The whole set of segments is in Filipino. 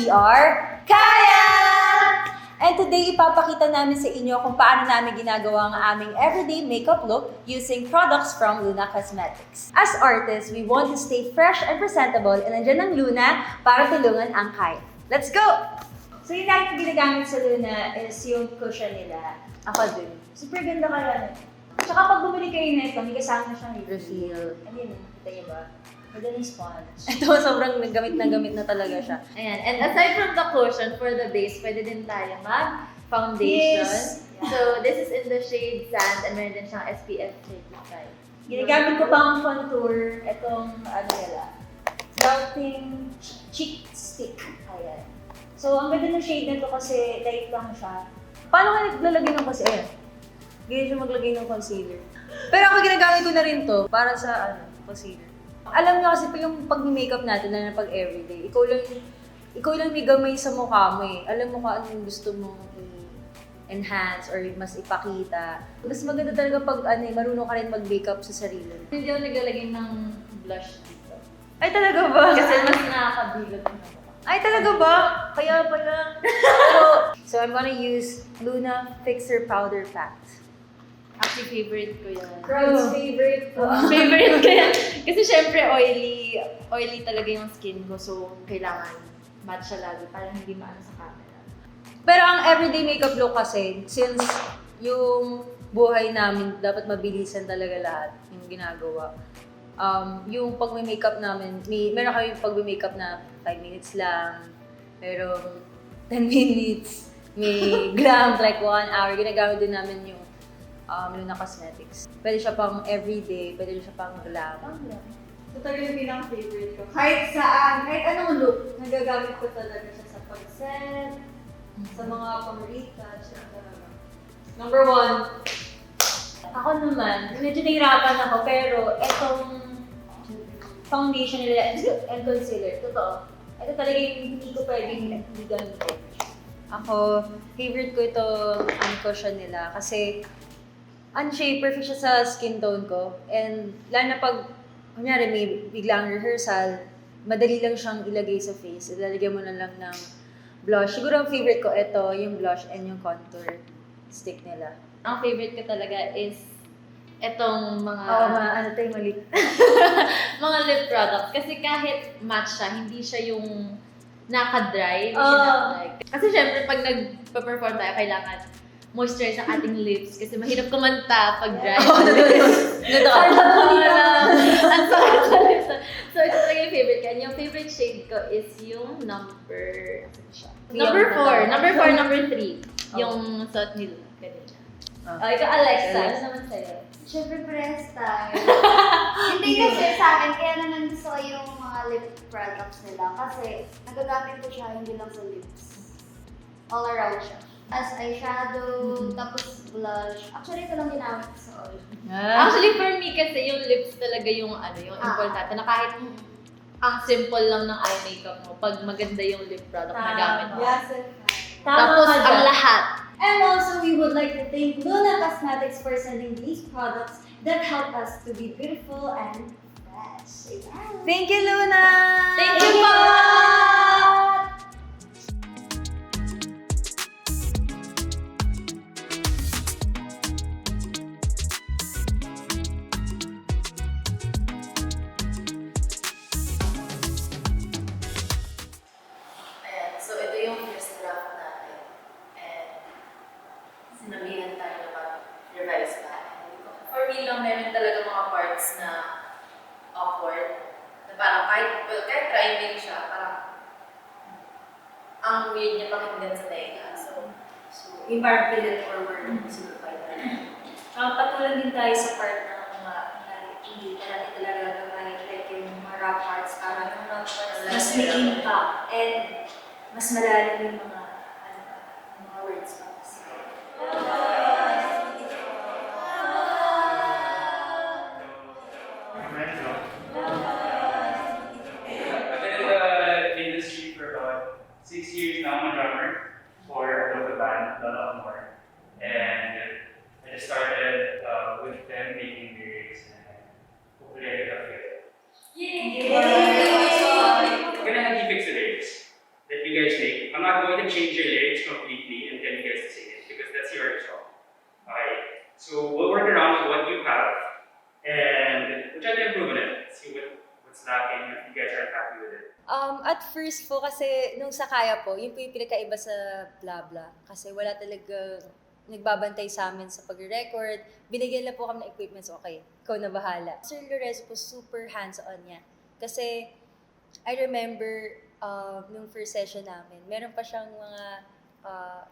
we are Kaya! And today, ipapakita namin sa inyo kung paano namin ginagawa ang aming everyday makeup look using products from Luna Cosmetics. As artists, we want to stay fresh and presentable, and nandiyan ang Luna para tulungan ang Kaya. Let's go! So yung lagi ginagamit sa Luna is yung cushion nila. Ako dun. Super ganda kaya. Tsaka pag bumili kayo na ito, may kasama na siyang refill. Ano yun? Kita niyo ba? Madaling sponge. Ito, sobrang gamit na talaga siya. Ayan. And aside from the cushion, for the base, pwede din tayo mag-foundation. Yes. So, this is in the shade Sand and meron din siyang SPF 35. Ginagamit ko pa ang contour. Itong, ano nila, Melting Cheek Stick. Ayan. So, ang ganda ng shade nito kasi light lang siya. Paano ka naglalagay ng kasi? Ayan. Ganyan siya maglagay ng concealer. Pero ako ginagamit ko na rin to para sa concealer. Alam niyo kasi yung pag-makeup natin na pag everyday, ikaw lang may gamay sa mukha mo eh. Alam mo kung ano yung gusto mong i-enhance or mas ipakita. Mas maganda talaga pag marunong ka rin mag-makeup sa sarili. Hindi ako naglalagay ng blush dito. Ay, talaga ba? Kasi mas nakakabilot na ako. Ay, talaga ba? Kaya pala. So, I'm gonna use Luna Fixer Powder Pack. Actually, favorite ko yan. Crowd's favorite po. Favorite ko yan. Kasi syempre, oily talaga yung skin ko. So, kailangan match siya lagi para hindi maano sa camera. Pero ang everyday makeup look kasi, since yung buhay namin, dapat mabilisan talaga lahat yung ginagawa. Yung pag-makeup namin, meron kami pag-makeup na 5 minutes lang, merong 10 minutes, may glam, like 1 hour. Ginagamit din namin yung Luna Cosmetics. Pwede siya pang everyday, pwede siya pang glam. Ito talaga yung pinaka-favorite ko. Kahit saan, kahit anong look, nagagamit ko talaga siya sa pag-set, sa mga pang-retouch, talaga. Number 1. Ako naman, medyo nahirapan ako, pero etong foundation nila and concealer, totoo. Ito talaga yung hindi ko pwedeng hindi gamitin. Ako, favorite ko ito ang cushion nila kasi perfect siya sa skin tone ko. And lalo na pag, kunyari may biglang rehearsal, madali lang siyang ilagay sa face. Ilalagay mo na lang ng blush. Siguro ang favorite ko ito, yung blush and yung contour stick nila. Ang favorite ko talaga is etong mga Mali. mga lip products. Kasi kahit matte siya, hindi siya yung naka-dry. Kasi syempre, pag nag-perform tayo, kailangan moisturize ang ating lips. Kasi mahirap kumanta pag dry. Ang sakit sa lips. So, ito talaga yung favorite ko. And yung favorite shade ko is yung number 4. Number 3. Yung suot nila kanina. Ikaw, Alexa. Ano naman sa'yo? Siyempre, press time. Hindi kasi sa akin, kaya naman gusto ko yung mga lip products nila. Kasi nagagamit ko siya hindi lang sa lips. All around siya. As eyeshadow, tapos blush. Actually, ito lang ginamit ko sa all. Actually, for me kasi yung lips talaga yung importante. Na kahit ang simple lang ng eye makeup mo, pag maganda yung lip product na gamit mo. Yes, Tapos ang lahat. And also, we would like to thank Luna Cosmetics for sending these products that help us to be beautiful and fresh. Ayan. Thank you, Luna! Thank you po! Ayan, so ito yung first draft natin. And sinabihan tayo na mag-revise pa. For me lang, meron talaga mga parts na awkward. Na parang kahit trying siya, parang ang weird niya pakinggan sa tenga. So yung parang pilit or word siguro pa yun. Patulan din tayo sa part ng mga hindi natin talaga gagawin like yung mga rap parts para mas may impact and mas malalim yung mga words pa. I've been in the industry for about 6 years now. I'm a drummer for a local band, Lala More. And I just started with them making lyrics and hopefully I get a fit. Yay! We're gonna have you fix the lyrics. Let you guys At first po kasi nung sa Kaya po, yun po yung pinakaiba sa Blabla. Kasi wala talaga nagbabantay sa amin sa pag-record. Binigyan lang po kami ng equipment, so okay, ikaw na bahala. Sir Lorenzo po super hands-on niya. Kasi I remember nung first session namin, meron pa siyang mga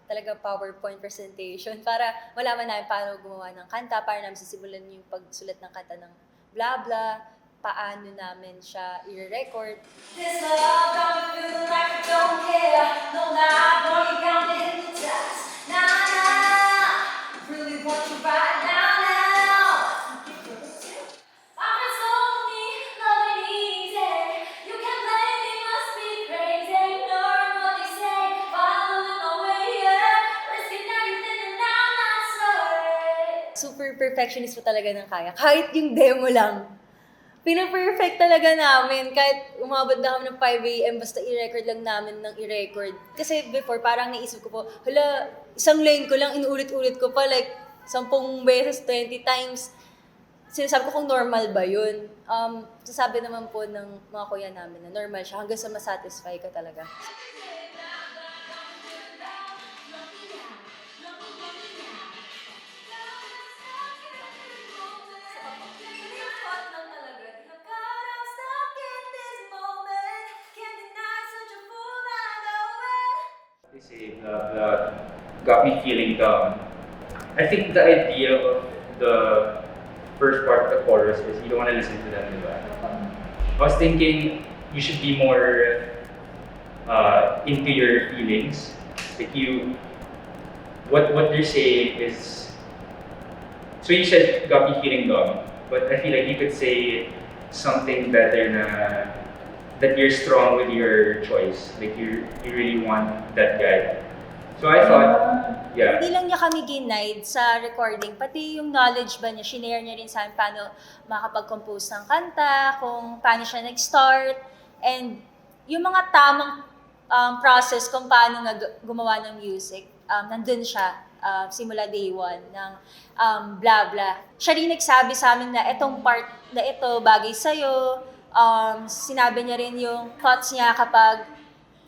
talagang PowerPoint presentation para malaman namin paano gumawa ng kanta, para namin sisimulan yung pagsulat ng kanta ng Blabla, paano namin siya i-record. This love got me feeling like I don't care. No, nah, boy, you got me hypnotized. Nah, nah, really want you right now, now. My friends told me love ain't easy. You can't blame me, must be crazy. Ignoring what they say, following my way, yeah. Risking everything and I'm not sorry. Super perfectionist po talaga ng Kaya. Kahit yung demo lang, pina-perfect talaga namin. Kahit umabot na kami ng 5 a.m. basta i-record lang namin ng i-record. Kasi before, parang naisip ko po, hala, isang line ko lang, inuulit-ulit ko pa, like, 10 beses, 20 times. Sinasabi ko kung normal ba yun. Sasabi naman po ng mga kuya namin na normal siya hanggang sa masatisfy ka talaga. They say blah blah got me feeling down. I think the idea of the first part of the chorus is you don't want to listen to them, diba? I was thinking you should be more into your feelings. Like what they're saying is. So you said got me feeling down, but I feel like you could say something better na that you're strong with your choice. Like you really want that guy. So I thought, yeah. Hindi lang niya kami ginide sa recording, pati yung knowledge ba niya, shinare niya rin sa amin paano makapag-compose ng kanta, kung paano siya nag-start, and yung mga tamang process kung paano gumawa ng music, nandun siya simula day one ng Blabla. Siya rin nagsabi sa amin na etong part na ito bagay sa'yo. Sinabi niya rin yung thoughts niya kapag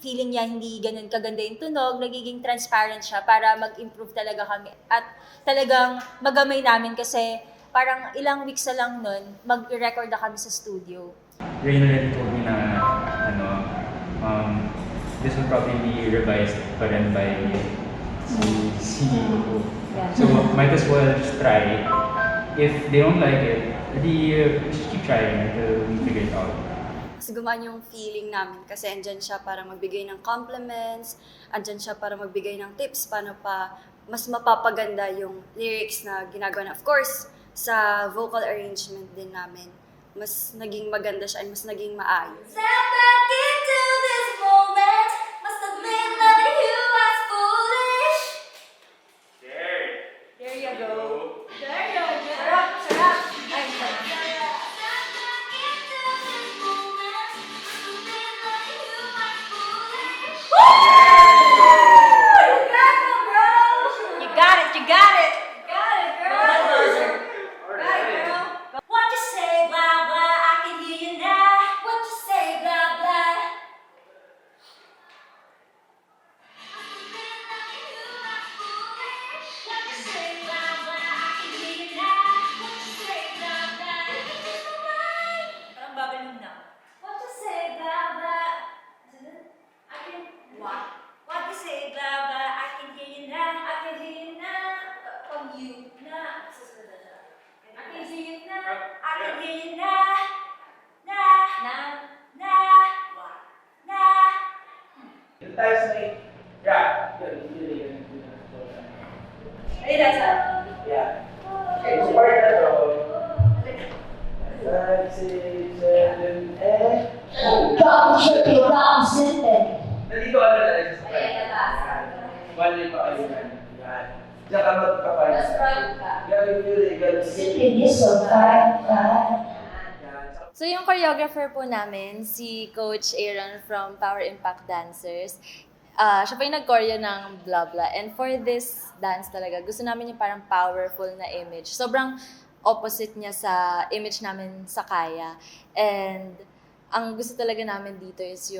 feeling niya hindi ganun kaganda yung tunog, nagiging transparent siya para mag-improve talaga kami. At talagang magamay namin kasi parang ilang weeks na lang nun, mag-record na kami sa studio. Rain already told me na, this will probably be revised pa rin by CEO. So might as well just try. If they don't like it, we should keep trying until we figure it out. Mas gumaan yung feeling namin kasi andyan siya para magbigay ng compliments, andyan siya para magbigay ng tips paano pa mas mapapaganda yung lyrics na ginagawa na. Of course, sa vocal arrangement din namin, mas naging maganda siya and mas naging maayos. Step back into this moment. Must admit loving you was foolish. There! There you go. There you go. Sarap, sarap. Ay, sarap. You got it, you got it. Got it, girl. Got it, girl. What you say, blah, blah, I can hear you now. What you say, blah, blah. What you say, blah, blah, I can hear you now. What you say, blah, blah. Parang babalong na. What you say, blah, blah. I can, what? What you say, blah, blah, I can hear you now. I can hear you now. From you, na. I can hear you now. I can hear you now. Na. Na. Na. Na. Tayo sa yeah. Ay, nasa. Yeah. Okay, so part na to. 5, 6, 7, 8. Nandito ka na lang sa Ayan, nabasa. Bali pa kayo yan. Yan. Diyan ka magpapalit. Mas proud ka. Gawin nyo rin, gawin So yung choreographer po namin, si Coach Aaron from Power Impact Dancers, siya pa yung nag-choreo ng Blabla. And for this dance talaga, gusto namin yung parang powerful na image. Sobrang opposite niya sa image namin sa Kaya. And ang gusto talaga namin dito is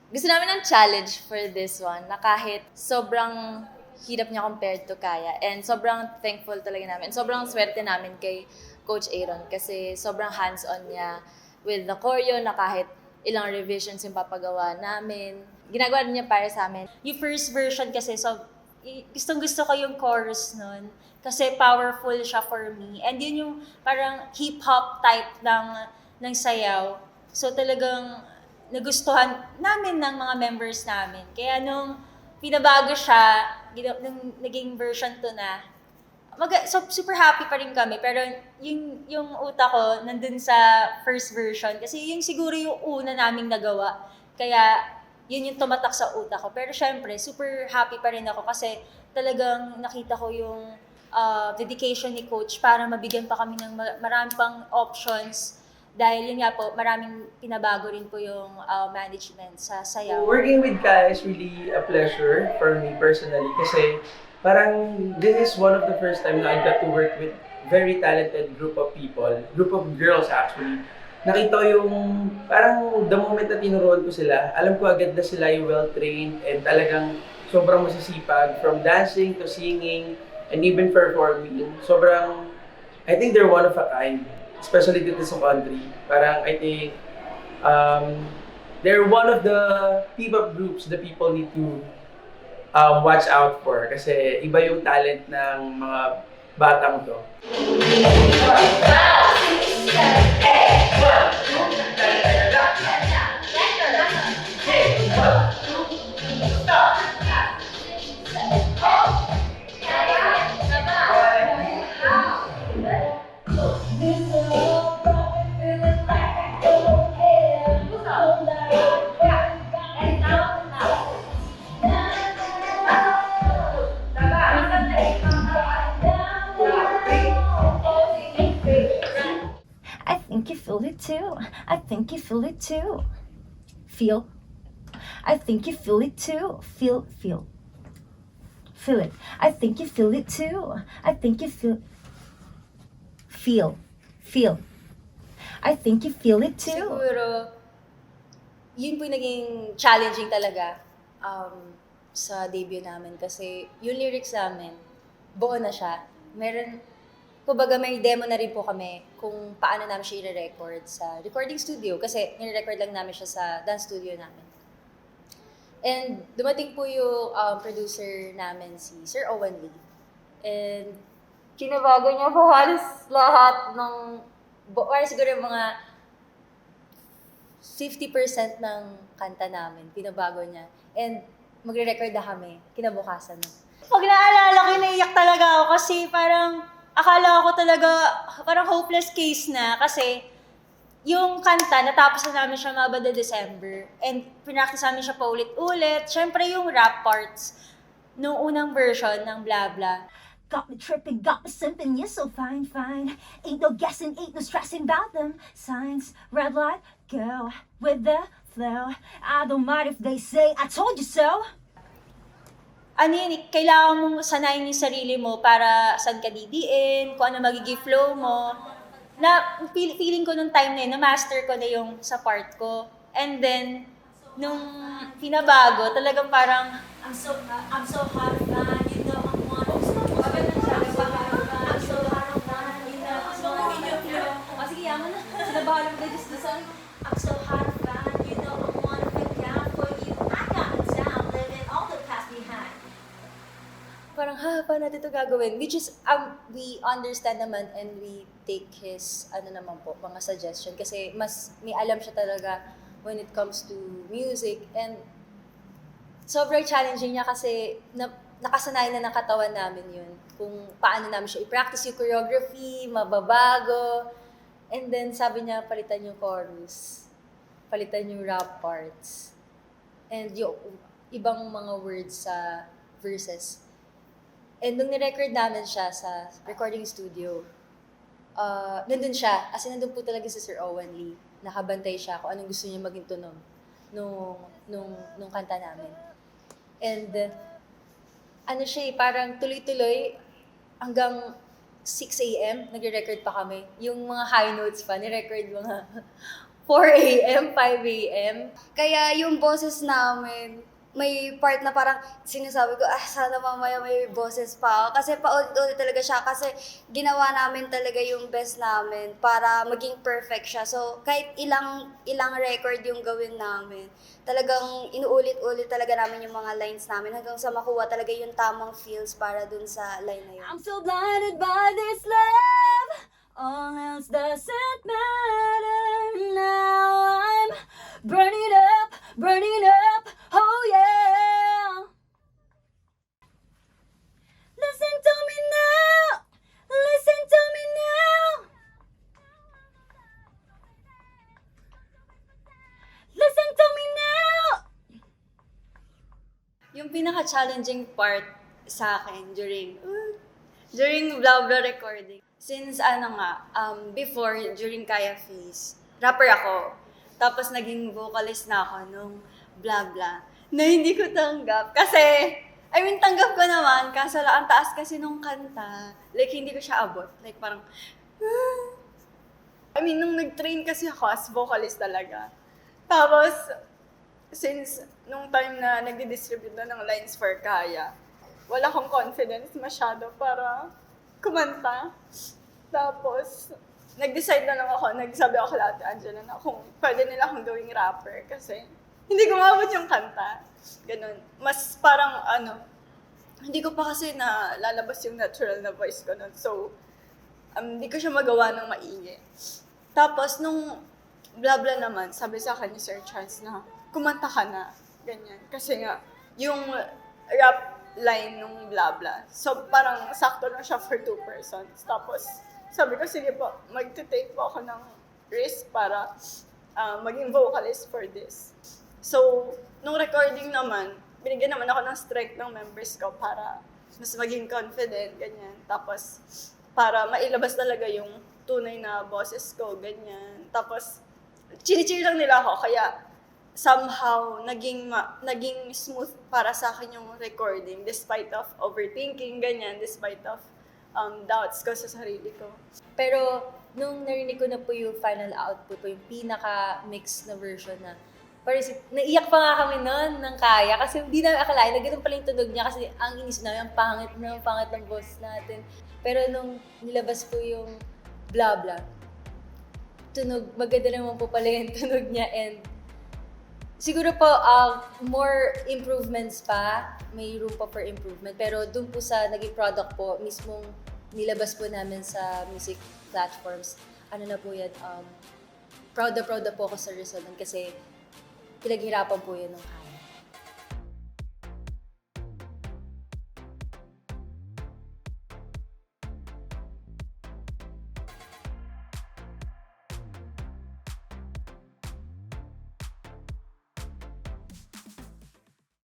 gusto namin ng challenge for this one na kahit sobrang hirap niya compared to Kaya. And sobrang thankful talaga namin. Sobrang swerte namin kay Coach Aaron kasi sobrang hands-on niya with the choreo na kahit ilang revisions yung papagawa namin. Ginagawa niya para sa amin. Yung first version kasi, gustong-gusto ko yung chorus nun. Kasi powerful siya for me. And yun yung parang hip-hop type ng sayaw. So talagang nagustuhan namin ng mga members namin. Kaya nung pinabago siya, nung naging version 2 na, so super happy pa rin kami. Pero yung utak ko nandun sa first version. Kasi yung siguro yung una naming nagawa. Kaya yun yung tumatak sa utak ko. Pero syempre, super happy pa rin ako kasi talagang nakita ko yung dedication ni Coach para mabigyan pa kami ng marami pang options. Dahil yun nga po, maraming pinabago rin po yung management sa sayaw. Working with Kaya is really a pleasure for me personally kasi parang this is one of the first time na I got to work with very talented group of people, group of girls actually. Nakita ko yung parang the moment na tinuruan ko sila, alam ko agad na sila yung well-trained and talagang sobrang masisipag from dancing to singing and even performing. Sobrang, I think they're one of a kind, especially dito sa country. Parang I think they're one of the P-pop groups that people need to watch out for kasi iba yung talent ng mga batang to. I think you feel it too. I think you feel it too. Feel. I think you feel it too. Feel. Feel it. I think you feel it too. I think you feel. Feel. I think you feel it too. Siguro, yun po yung naging challenging talaga sa debut namin. Kasi yung lyrics namin, buo na siya. Kumbaga may demo na rin po kami kung paano namin siya i-record sa recording studio. Kasi nire-record lang namin siya sa dance studio namin. And dumating po yung producer namin, si Sir Owen Lee. And kinabago niya po halos lahat ng, siguro yung mga 50% ng kanta namin, pinabago niya. And magre-record na kami, kinabukasan na. Pag naalala ko, naiyak talaga ako kasi parang akala ko talaga parang hopeless case na kasi yung kanta, natapos na namin siya mabada December. And pinractice namin siya pa ulit-ulit. Siyempre yung rap parts nung unang version ng Blah Blah. Got me tripping, got me simping, you're so fine. Ain't no guessing, ain't no stressing about them signs. Red light, go with the flow. I don't mind if they say, I told you so. Ano yun, kailangan mong sanayin yung sarili mo para saan ka didiin, kung ano magiging flow mo. Na feeling ko nung time na yun, na-master ko na yung sa part ko. And then, nung pinabago, talagang parang, I'm so hot of fun, you know I'm one. I'm so hot of fun, you know I'm one. O sige, yaman na. Sinabahan mo na just the song. I'm so hot of fun, you know I'm one. Look out for you. I got it down, living all the past behind. Parang, paano natin ito gagawin? Which is, we understand naman and we take his, mga suggestion. Kasi mas may alam siya talaga when it comes to music. And sobrang challenging niya kasi nakasanayan na ng katawan namin yun. Kung paano namin siya i-practice yung choreography, mababago. And then sabi niya, palitan yung chorus. Palitan yung rap parts. And yung ibang mga words sa verses. And nung ni-record namin siya sa recording studio, nandun siya. As in, nandun po talaga si Sir Owen Lee. Nakabantay siya kung anong gusto niya maging tunog nung kanta namin. And, parang tuloy-tuloy hanggang 6 a.m. nagre-record pa kami. Yung mga high notes pa, ni-record mga 4 a.m., 5 a.m. Kaya yung boses namin, may part na parang sinasabi ko, sana mamaya may boses pa ako. Kasi paulit-ulit talaga siya. Kasi ginawa namin talaga yung best namin para maging perfect siya. So, kahit ilang record yung gawin namin, talagang inuulit-ulit talaga namin yung mga lines namin hanggang sa makuha talaga yung tamang feels para dun sa line na yun. I'm so blinded by this love, all else doesn't matter. Now I'm burning up, oh yeah. Listen to me now, listen to me now. Listen to me now. Yung pinaka-challenging part sa akin during Blah Blah recording. Since before, during Kaya Fees, rapper ako. Tapos naging vocalist na ako nung Blah Blah. Na hindi ko tanggap. Kasi, tanggap ko naman. Kaso ang taas kasi nung kanta. Like, hindi ko siya abot. Like, parang, nung nag-train kasi ako as vocalist talaga. Tapos, since nung time na nag-distribute na ng lines for Kaya, wala akong confidence masyado para kumanta. Tapos, nag-decide na lang ako, nagsabi ako kay Ate Angela na kung pwede nila akong gawing rapper kasi hindi ko maabot yung kanta. Ganun. Mas parang hindi ko pa kasi na lalabas yung natural na voice ko nun. So, hindi ko siya magawa ng maigi. Tapos, nung Blah Blah naman, sabi sa akin ni Sir Charles na kumanta ka na. Ganyan. Kasi nga, yung rap line nung Blah Blah. So, parang sakto lang siya for 2 persons. Tapos, sabi ko, sige po, mag-take po ako ng risk para maging vocalist for this. So, nung recording naman, binigyan naman ako ng strike ng members ko para mas maging confident, ganyan. Tapos, para mailabas talaga yung tunay na boses ko, ganyan. Tapos, chini-cheer lang nila ako, kaya somehow, naging smooth para sa akin yung recording despite of overthinking, ganyan, despite of doubts ko sa sarili ko. Pero, nung narinig ko na po yung final output po, yung pinaka-mix na version na, parang naiyak pa nga kami noon ng Kaya kasi hindi namin akalain na ganun pala yung tunog niya kasi ang inis namin, ang pangit ng boss natin. Pero nung nilabas po yung Blah Blah, maganda naman po pala yung tunog niya and siguro po, more improvements pa, may room pa for improvement. Pero dun po sa naging product po, mismong nilabas po namin sa music platforms, na po yan, proud na po ako sa result nun kasi pinaghirapan po yun ng Kaya.